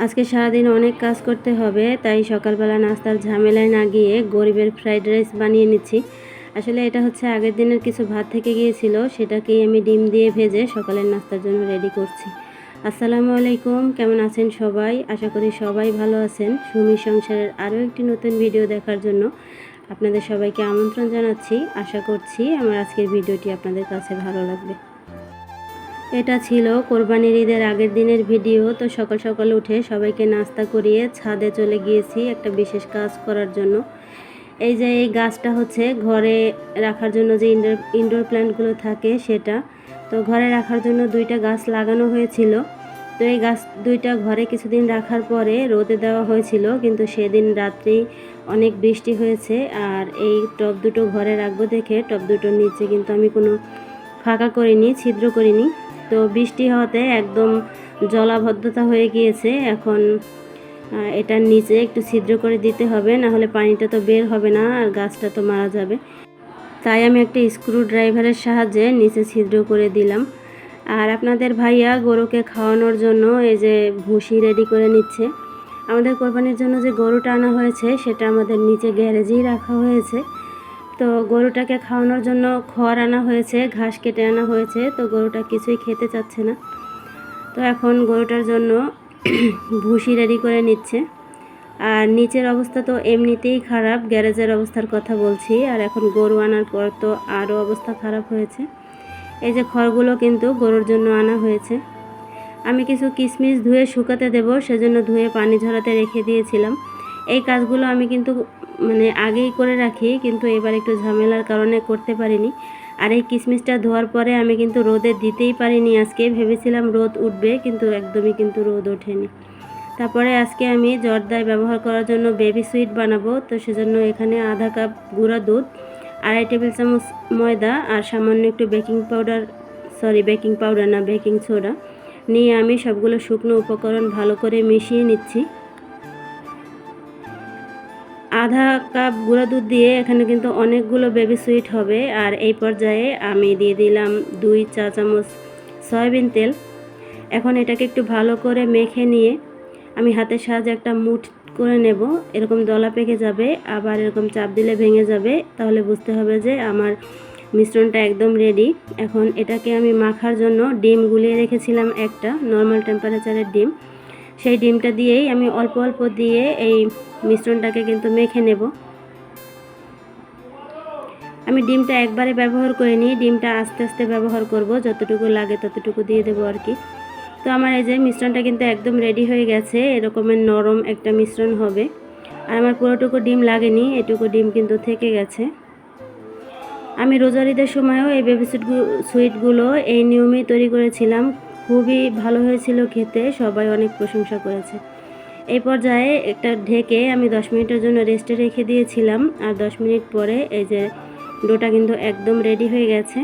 আজকে সারাদিন অনেক কাজ করতে হবে, তাই সকালবেলা নাস্তার ঝামেলায় না গিয়ে গরিবের ফ্রাইড রাইস বানিয়ে নিচ্ছি। আসলে এটা হচ্ছে আগের দিনের কিছু ভাত থেকে গিয়েছিল, সেটাকেই আমি ডিম দিয়ে ভেজে সকালের নাস্তার জন্য রেডি করছি। আসসালামু আলাইকুম, কেমন আছেন সবাই? আশা করি সবাই ভালো আছেন। সুমি সংসারের আরও একটি নতুন ভিডিও দেখার জন্য আপনাদের সবাইকে আমন্ত্রণ জানাচ্ছি। আশা করছি আমার আজকের ভিডিওটি আপনাদের কাছে ভালো লাগবে। এটা ছিল কোরবানির ঈদের আগের দিনের ভিডিও। তো সকাল সকাল উঠে সবাইকে নাস্তা করিয়ে ছাদে চলে গিয়েছি একটা বিশেষ কাজ করার জন্য। এই যে এই গাছটা হচ্ছে ঘরে রাখার জন্য যে ইনডোর প্ল্যান্টগুলো থাকে সেটা। তো ঘরে রাখার জন্য দুইটা গাছ লাগানো হয়েছিল। তো এই গাছ দুইটা ঘরে কিছুদিন রাখার পরে রোদে দেওয়া হয়েছিল, কিন্তু সেদিন রাত্রেই অনেক বৃষ্টি হয়েছে। আর এই টব দুটো ঘরে রাখবো দেখে টব দুটোর নিচে কিন্তু আমি কোনো ফাঁকা করিনি, ছিদ্র করিনি। তো বৃষ্টি হওয়াতে একদম জলাবদ্ধতা হয়ে গিয়েছে। এখন এটার নিচে একটু ছিদ্র করে দিতে হবে, না হলে পানিটা তো বের হবে না আর গাছটা তো মারা যাবে। তাই আমি একটা স্ক্রু ড্রাইভারের সাহায্যে নিচে ছিদ্র করে দিলাম। আর আপনাদের ভাইয়া গরুকে খাওয়ানোর জন্য এই যে ভুসি রেডি করে নিচ্ছে। আমাদের কোরবানির জন্য যে গরুটা আনা হয়েছে সেটা আমাদের নিচে গ্যারেজেই রাখা হয়েছে। তো গরুটাকে খাওয়ানোর জন্য খড় আনা হয়েছে, ঘাস কেটে আনা হয়েছে। তো গরুটা কিছুই খেতে চাচ্ছে না। তো এখন গরুটার জন্য ভুসি রেডি করে নিচ্ছে। আর নিচের অবস্থা তো এমনিতেই খারাপ, গ্যারেজের অবস্থার কথা বলছি। আর এখন গরু আনার পর তো আরও অবস্থা খারাপ হয়েছে। এই যে খড়গুলো কিন্তু গরুর জন্য আনা হয়েছে। আমি কিছু কিশমিশ ধুয়ে শুকাতে দেব, সেজন্য ধুয়ে পানি ঝরাতে রেখে দিয়েছিলাম। এই কাজগুলো আমি কিন্তু আগেই করে রাখি, কিন্তু এবার একটু ঝামেলার কারণে করতে পারিনি। আর এই কিশমিশটা ধোয়ার পরে আমি কিন্তু রোদে দিতেই পারিনি। আজকে ভেবেছিলাম রোদ উঠবে, কিন্তু একদমই কিন্তু রোদ ওঠেনি। তারপরে আজকে আমি জর্দায় ব্যবহার করার জন্য বেবি সুইট বানাবো। তো সেজন্য এখানে আধা কাপ গুঁড়া দুধ, 2.5 টেবিল চামচ ময়দা আর সামান্য একটু বেকিং সোডা নিয়ে আমি সবগুলো শুকনো উপকরণ ভালো করে মিশিয়ে নিচ্ছি। আধা কাপ গুঁড়া দুধ দিয়ে এখানে কিন্তু অনেকগুলো বেবি সুইট হবে। আর এই পর্যায়ে আমি দিয়ে দিলাম 2 চা চামচ সয়াবিন তেল। এখন এটাকে একটু ভালো করে মেখে নিয়ে আমি হাতের সাহায্যে একটা মুঠ করে নেব। এরকম দলা পেকে যাবে, আবার এরকম চাপ দিলে ভেঙে যাবে, তাহলে বুঝতে হবে যে আমার মিশ্রণটা একদম রেডি। এখন এটাকে আমি মাখার জন্য ডিম গুলিয়ে রেখেছিলাম, একটা নর্মাল টেম্পারেচারের ডিম। সেই ডিমটা দিয়েই আমি অল্প অল্প দিয়ে এই মিশ্রণটাকে কিন্তু মেখে নেব। আমি ডিমটা একবারে ব্যবহার করিনি, ডিমটা আস্তে আস্তে ব্যবহার করব, যতটুকু লাগে ততটুকু দিয়ে দেবো আর কি। তো আমার এই যে মিশ্রণটা কিন্তু একদম রেডি হয়ে গেছে, এরকমের নরম একটা মিশ্রণ হবে। আর আমার পুরোটুকু ডিম লাগেনি, এটুকু ডিম কিন্তু থেকে গেছে। আমি রোজার ঈদের সময়ও এই বেবি সুইটগুলো এই নিয়মেই তৈরি করেছিলাম। খুবই ভালো হয়েছিল খেতে, সবাই অনেক প্রশংসা করেছে। এই পর্যায়ে একটা ঢেকে আমি 10 মিনিটের জন্য রেস্টে রেখে দিয়েছিলাম। আর 10 মিনিট পরে এই যে ডোটা কিন্তু একদম রেডি হয়ে গেছে।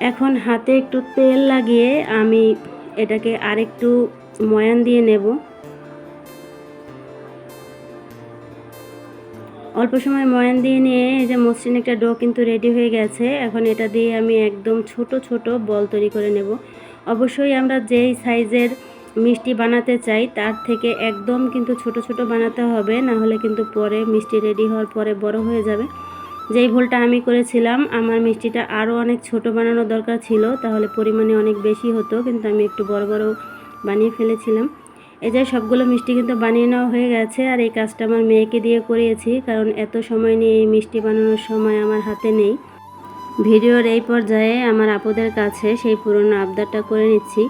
এখন হাতে একটু তেল লাগিয়ে আমি এটাকে আরেকটু ময়ান দিয়ে নেব। অল্প সময় ময়ান দিয়ে নিয়ে এই যে মসৃণ একটা ডো কিন্তু রেডি হয়ে গেছে। এখন এটা দিয়ে আমি একদম ছোট ছোট বল তৈরি করে নেব। অবশ্যই আমরা যেই সাইজের মিষ্টি বানাতে চাই তার থেকে একদম কিন্তু ছোট ছোট বানাতে হবে, না হলে কিন্তু পরে মিষ্টি রেডি হওয়ার পরে বড় হয়ে যাবে। যেই ভুলটা আমি করেছিলাম, আমার মিষ্টিটা আরও অনেক ছোট বানানো দরকার ছিল, তাহলে পরিমাণে অনেক বেশি হতো, কিন্তু আমি একটু বড় বড় বানিয়ে ফেলেছিলাম। এই যে সবগুলো মিষ্টি কিন্তু বানিয়ে নেওয়া হয়ে গেছে। আর এই কাজটা আমার মেয়েকে দিয়ে করিয়েছি, কারণ এত সময় নিয়ে এই মিষ্টি বানানোর সময় আমার হাতে নেই। ভিডিওর এই পর্যায়ে আমার আপুদের কাছে সেই পুরনো আবদারটা করে নিচ্ছি।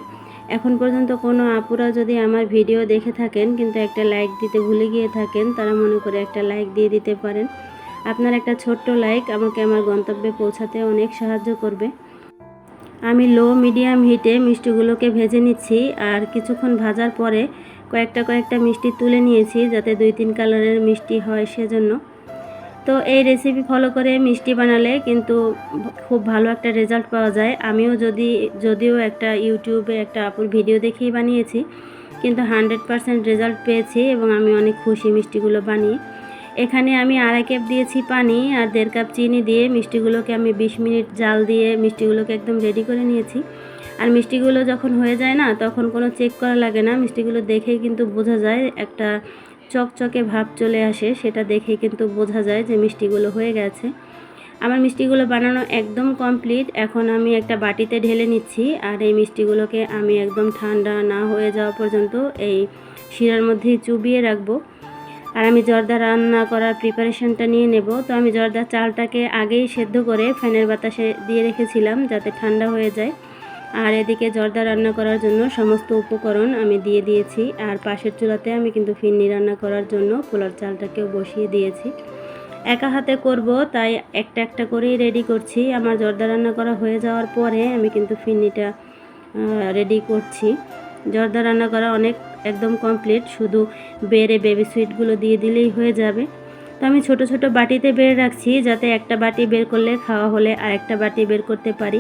এখন পর্যন্ত কোনো আপুরা যদি আমার ভিডিও দেখে থাকেন কিন্তু একটা লাইক দিতে ভুলে গিয়ে থাকেন, তারা মনে করে একটা লাইক দিয়ে দিতে পারেন। আপনার একটা ছোট্ট লাইক আমাকে আমার গন্তব্যে পৌঁছাতে অনেক সাহায্য করবে। আমি লো মিডিয়াম হিটে মিষ্টিগুলোকে ভেজে নিচ্ছি। আর কিছুক্ষণ ভাজার পরে কয়েকটা মিষ্টি তুলে নিয়েছি, যাতে 2-3 কালারের মিষ্টি হয় সেজন্য। তো এই রেসিপি ফলো করে মিষ্টি বানালে কিন্তু খুব ভালো একটা রেজাল্ট পাওয়া যায়। আমিও যদিও একটা ইউটিউবে একটা আপুর ভিডিও দেখেই বানিয়েছি, কিন্তু 100% রেজাল্ট পেয়েছি এবং আমি অনেক খুশি মিষ্টিগুলো বানিয়ে। এখানে আমি 2.5 কাপ দিয়েছি পানি আর 1.5 কাপ চিনি দিয়ে মিষ্টিগুলোকে আমি 20 মিনিট জাল দিয়ে মিষ্টিগুলোকে একদম রেডি করে নিয়েছি। আর মিষ্টিগুলো যখন হয়ে যায় না, তখন কোনো চেক করা লাগে না, মিষ্টিগুলো দেখেই কিন্তু বোঝা যায়, একটা চকচকে ভাব চলে আসে, সেটা দেখেই কিন্তু বোঝা যায় যে মিষ্টিগুলো হয়ে গেছে। আমার মিষ্টিগুলো বানানো একদম কমপ্লিট। এখন আমি একটা বাটিতে ঢেলে নিচ্ছি, আর এই মিষ্টিগুলোকে আমি একদম ঠান্ডা না হয়ে যাওয়া পর্যন্ত এই শিরার মধ্যেই চুবিয়ে রাখবো। আর আমি জর্দা রান্না করার প্রিপারেশনটা নিয়ে নেব। তো আমি জর্দার চালটাকে আগেই সেদ্ধ করে ফ্যানের বাতাসে দিয়ে রেখেছিলাম যাতে ঠান্ডা হয়ে যায়। আর এদিকে জর্দা রান্না করার জন্য সমস্ত উপকরণ আমি দিয়ে দিয়েছি। আর পাশের চুলাতে আমি কিন্তু ফিরনি রান্না করার জন্য পোলার চালটাকেও বসিয়ে দিয়েছি। একা হাতে করব, তাই একটা একটা করেই রেডি করছি। আমার জর্দা রান্না করা হয়ে যাওয়ার পরে আমি কিন্তু ফিরনিটা রেডি করছি। জর্দা রান্না করা একদম কমপ্লিট, শুধু বেড়ে বেবি সুইটগুলো দিয়ে দিলেই হয়ে যাবে। তো আমি ছোট ছোট বাটিতে বেড়ে রাখছি, যাতে একটা বাটি বের করলে খাওয়া হলে আর একটা বাটি বের করতে পারি।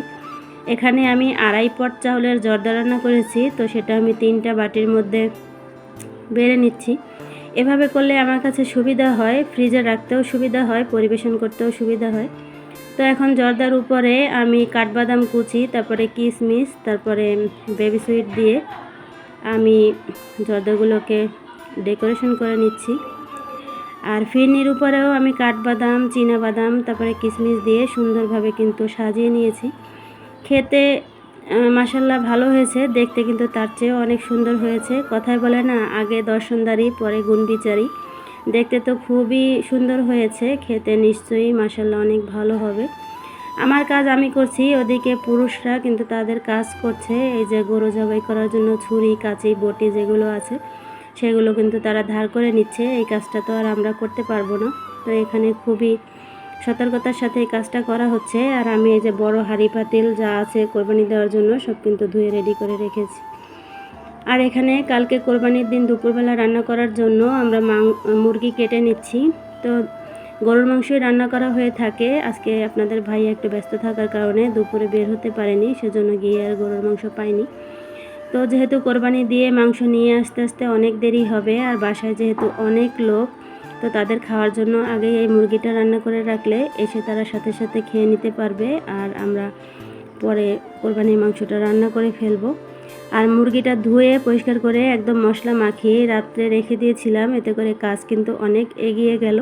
এখানে আমি 2.5 পট চাউলের জর্দা রান্না করেছি, তো সেটা আমি 3টা বাটির মধ্যে বেড়ে নিচ্ছি। এভাবে করলে আমার কাছে সুবিধা হয়, ফ্রিজে রাখতেও সুবিধা হয়, পরিবেশন করতেও সুবিধা হয়। তো এখন জর্দার উপরে আমি কাঠবাদাম কুচি, তারপরে কিশমিশ, তারপরে বেবি সুইট দিয়ে আমি জর্দাগুলোকে ডেকোরেশন করে নিচ্ছি। আর ফিরনির উপরেও আমি কাঠবাদাম, চীনাবাদাম, তারপরে কিশমিশ দিয়ে সুন্দরভাবে কিন্তু সাজিয়ে নিয়েছি। খেতে মাশাল্লাহ ভালো হয়েছে, দেখতে কিন্তু তার চেয়েও অনেক সুন্দর হয়েছে। কথায় বলে না, আগে দর্শনদারি পরে গুণবিচারি। দেখতে তো খুবই সুন্দর হয়েছে, খেতে নিশ্চয়ই মাশাল্লাহ অনেক ভালো হবে। আমার কাজ আমি করছি, ওদিকে পুরুষরা কিন্তু তাদের কাজ করছে। এই যে গরু জবাই করার জন্য ছুরি, কাঁচি, বটি যেগুলো আছে সেগুলো কিন্তু তারা ধার করে নিচ্ছে। এই কাজটা তো আর আমরা করতে পারবো না। তো এখানে খুবই সতর্কতার সাথে এই কাজটা করা হচ্ছে। আর আমি এই যে বড় হাঁড়ি পাতিল যা আছে কোরবানি দেওয়ার জন্য সব কিন্তু ধুয়ে রেডি করে রেখেছি। আর এখানে কালকে কোরবানির দিন দুপুরবেলা রান্না করার জন্য আমরা মুরগি কেটে নিচ্ছি। তো গরুর মাংসই রান্না করা হয়ে থাকে। আজকে আপনাদের ভাই একটু ব্যস্ত থাকার কারণে দুপুরে বের হতে পারেনি, সেজন্য গিয়ে আর গরুর মাংস পাইনি। তো যেহেতু কোরবানি দিয়ে মাংস নিয়ে আসতে আসতে অনেক দেরি হবে, আর বাসায় যেহেতু অনেক লোক, তো তাদের খাওয়ার জন্য আগেই এই মুরগিটা রান্না করে রাখলে এসে তারা সাথে সাথে খেয়ে নিতে পারবে, আর আমরা পরে কোরবানির মাংসটা রান্না করে ফেলবো। আর মুরগিটা ধুয়ে পরিষ্কার করে একদম মশলা মাখিয়ে রাত্রে রেখে দিয়েছিলাম, এতে করে কাজ কিন্তু অনেক এগিয়ে গেল।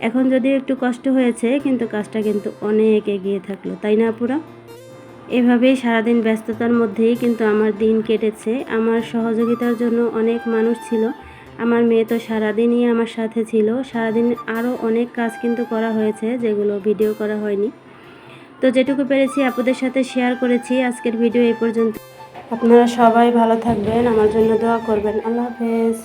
এখন যদিও একটু কষ্ট হয়েছে, কিন্তু কাজটা কিন্তু অনেক এগিয়ে থাকলো, তাই না আপুরা? এভাবেই সারাদিন ব্যস্ততার মধ্যেই কিন্তু আমার দিন কেটেছে। আমার সহযোগিতার জন্য অনেক মানুষ ছিল। আমার মেয়ে তো সারাদিনই আমার সাথে ছিল। সারাদিন আরও অনেক কাজ কিন্তু করা হয়েছে, যেগুলো ভিডিও করা হয়নি। তো যেটুকু পেরেছি আপুদের সাথে শেয়ার করেছি। আজকের ভিডিও এই পর্যন্ত। আপনারা সবাই ভালো থাকবেন, আমার জন্য দোয়া করবেন। আল্লাহ হাফেজ।